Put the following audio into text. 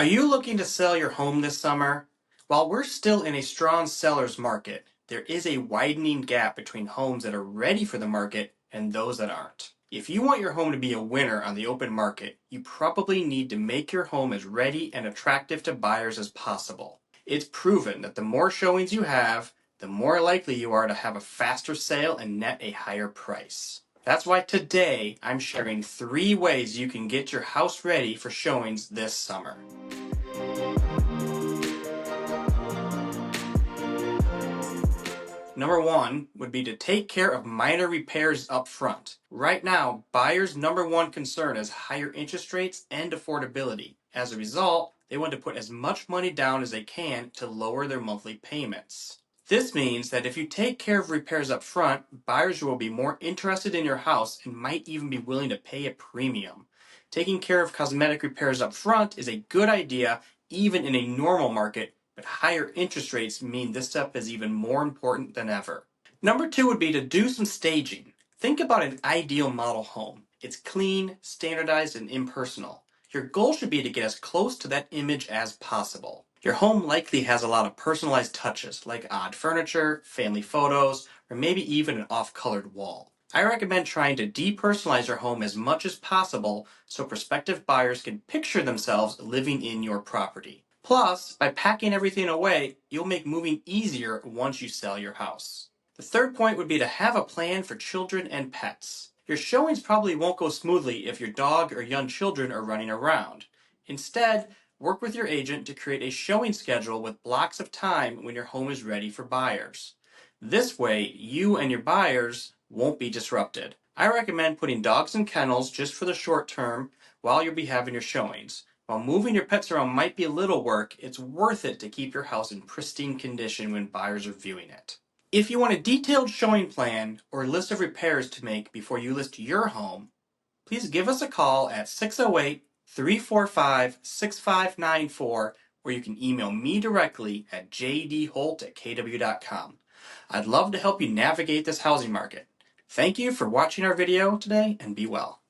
Are you looking to sell your home this summer? While we're still in a strong seller's market, there is a widening gap between homes that are ready for the market and those that aren't. If you want your home to be a winner on the open market, you probably need to make your home as ready and attractive to buyers as possible. It's proven that the more showings you have, the more likely you are to have a faster sale and net a higher price. That's why today I'm sharing 3 ways you can get your house ready for showings this summer. Number 1 would be to take care of minor repairs up front. Right now, buyers' number 1 concern is higher interest rates and affordability. As a result, they want to put as much money down as they can to lower their monthly payments. This means that if you take care of repairs up front, buyers will be more interested in your house and might even be willing to pay a premium. Taking care of cosmetic repairs up front is a good idea even in a normal market, but higher interest rates mean this step is even more important than ever. Number 2 would be to do some staging. Think about an ideal model home. It's clean, standardized, and impersonal. Your goal should be to get as close to that image as possible. Your home likely has a lot of personalized touches, like odd furniture, family photos, or maybe even an off-colored wall. I recommend trying to depersonalize your home as much as possible so prospective buyers can picture themselves living in your property. Plus, by packing everything away, you'll make moving easier once you sell your house. The third point would be to have a plan for children and pets. Your showings probably won't go smoothly if your dog or young children are running around. Instead, work with your agent to create a showing schedule with blocks of time when your home is ready for buyers. This way, you and your buyers won't be disrupted. I recommend putting dogs in kennels just for the short term while you'll be having your showings. While moving your pets around might be a little work, it's worth it to keep your house in pristine condition when buyers are viewing it. If you want a detailed showing plan or list of repairs to make before you list your home, please give us a call at 608-345-6594, or you can email me directly at jdholt@kw.com. I'd love to help you navigate this housing market. Thank you for watching our video today, and be well.